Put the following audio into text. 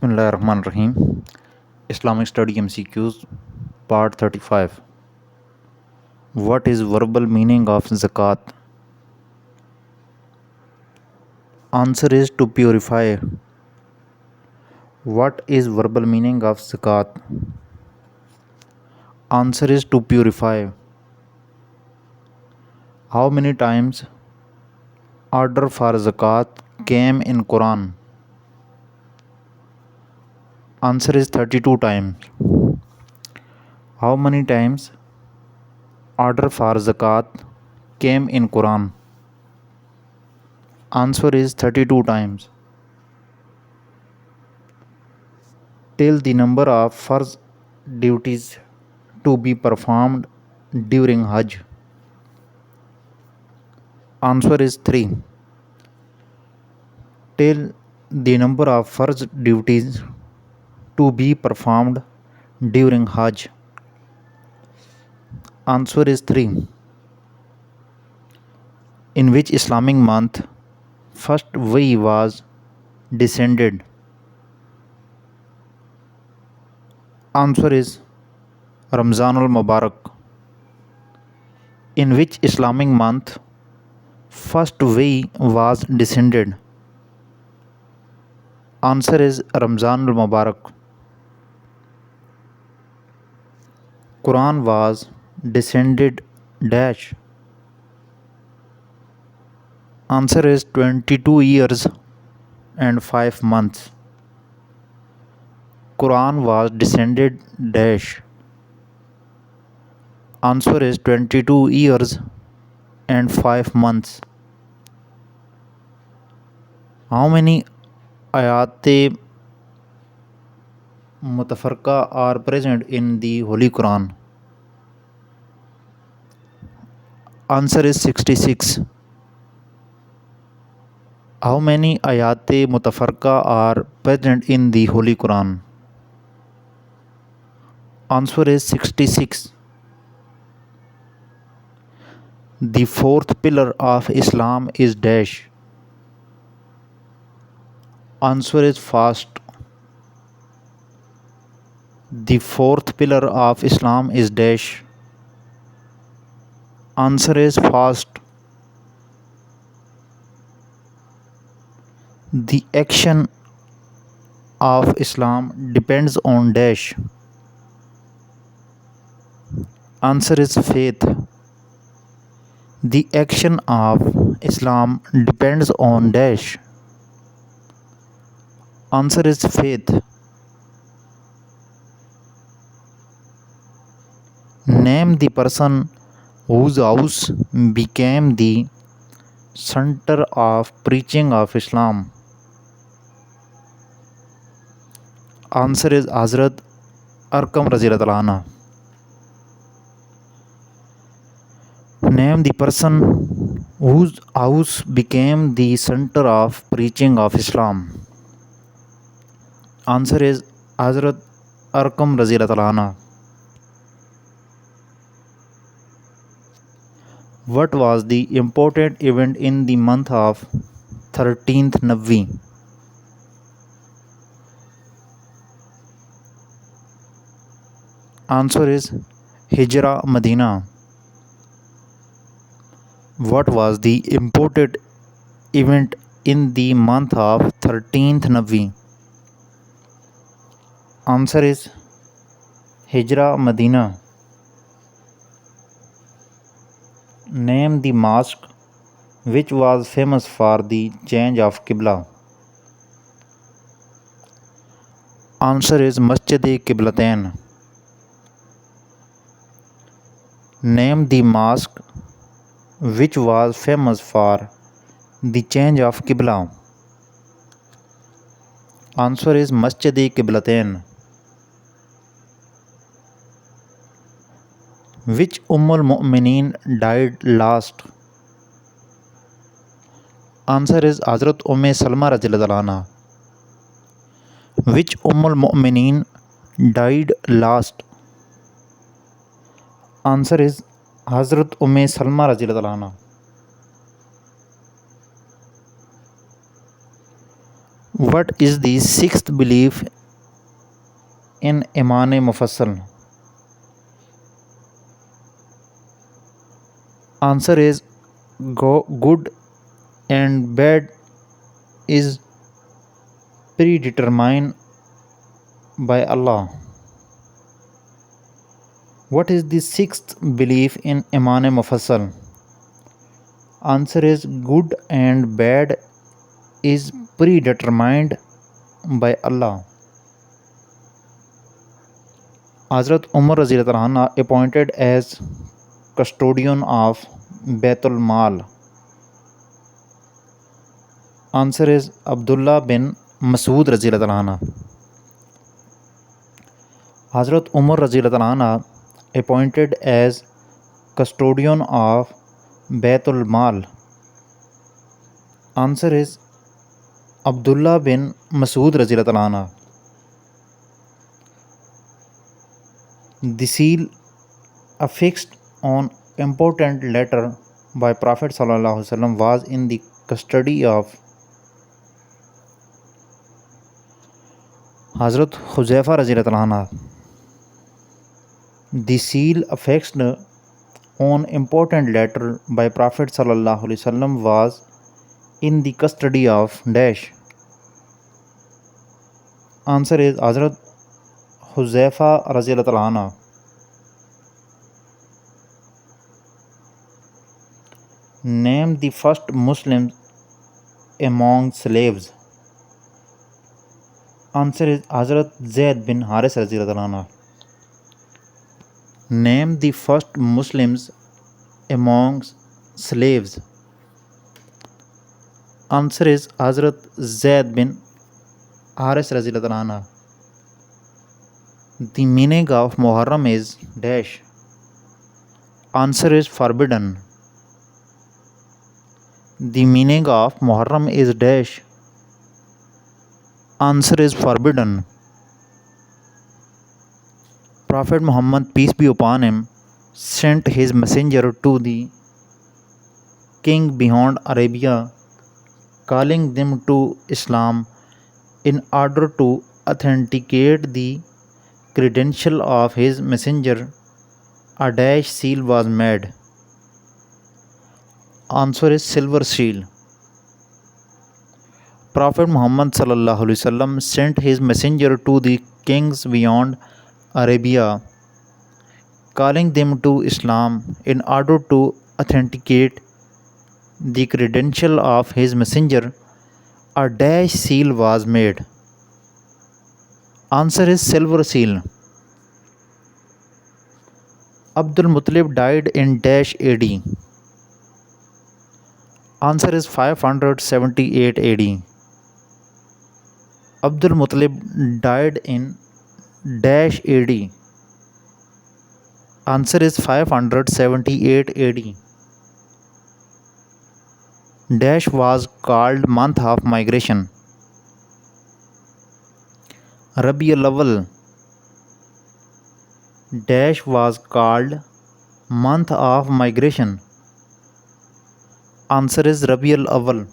Bismillahirrahmanirrahim. Islamic Study MCQs Part 35. What is verbal meaning of zakat? Answer is to purify. What is verbal meaning of zakat? Answer is to purify. How many times order for zakat came in Quran? Answer is 32 times. How many times order for zakat came in Quran? Answer is 32 times. Tell the number of farz duties to be performed during Hajj. Answer is 3. Tell the number of farz duties to be performed during Hajj. Answer is 3. In which Islamic month first wahi was descended? Answer is Ramzan al Mubarak. In which Islamic month first wahi was descended? Answer is Ramzan al Mubarak. Quran was descended dash. Answer is 22 years and 5 months. Quran was descended dash. Answer is 22 years and 5 months. How many ayat mutafarqa are present in the Holy Quran? Answer is 66. How many ayat mutafarqa are present in the Holy Quran? Answer is 66. The fourth pillar of Islam is dash. Answer is fast. The fourth pillar of Islam is dash. Answer is fast. The action of Islam depends on dash. Answer is faith. The action of Islam depends on dash. Answer is faith. Name the person whose house became the center of preaching of Islam. Answer is Hazrat Arqam Raziyallahu anhu. Name the person whose house became the center of preaching of Islam. Answer is Hazrat Arqam Raziyallahu anhu. What was the important event in the month of 13th Navi? Answer is Hijra Medina. What was the important event in the month of 13th Navi? Answer is Hijra Medina. Name the mosque which was famous for the change of Qibla. Answer is Masjid-e-Qiblatain. Name the mosque which was famous for the change of Qibla. Answer is Masjid-e-Qiblatain. Which al-Mu'mineen died last? Answer is Hazrat Salma Radhiyallahu anha. Which al-Mu'mineen died last? Answer is Hazrat Salma Radhiyallahu anha. What is the sixth belief in Iman Mufassal? Answer is good and bad is predetermined by Allah. What is the sixth belief in Iman Mufassal? Answer is good and bad is predetermined by Allah. Hazrat Umar Raziyallahu anhu appointed as custodian of Baitul Mal. Answer is Abdullah bin Masood Raziyallahu anhu. Hazrat Umar Raziyallahu anhu appointed as custodian of Baitul Mal. Answer is Abdullah bin Masood Raziyallahu anhu. The seal affixed on important letter by Prophet Sallallahu Alaihi Wasallam was in the custody of Hazrat Huzaifa Raziyallahu anhu. The seal affixed on important letter by Prophet Sallallahu Alaihi Wasallam was in the custody of dash. Answer is Hazrat Huzaifa Raziyallahu anhu. Name the first Muslims among slaves. Answer is Hazrat Zaid bin Haris Raziyallahu anhu. Name the first Muslims among slaves. Answer is Hazrat Zaid bin Haris Raziyallahu anhu. The meaning of Muharram is dash. Answer is forbidden. The meaning of Muharram is dash. Answer is forbidden. Prophet Muhammad, peace be upon him, sent his messenger to the king beyond Arabia, calling them to Islam in order to authenticate the credential of his messenger. A dash seal was made. Answer is silver seal. Prophet Muhammad sallallahu alaihi wasallam sent his messenger to the kings beyond Arabia, calling them to Islam in order to authenticate the credential of his messenger. A dash seal was made. Answer is silver seal. Abdul Muttalib died in dash AD. Answer is 578 AD. Abdul Muttalib died in dash AD. Answer is 578 AD. Dash was called month of migration. Rabiul Awwal. Dash was called month of migration. Answer is Rabiul Awwal.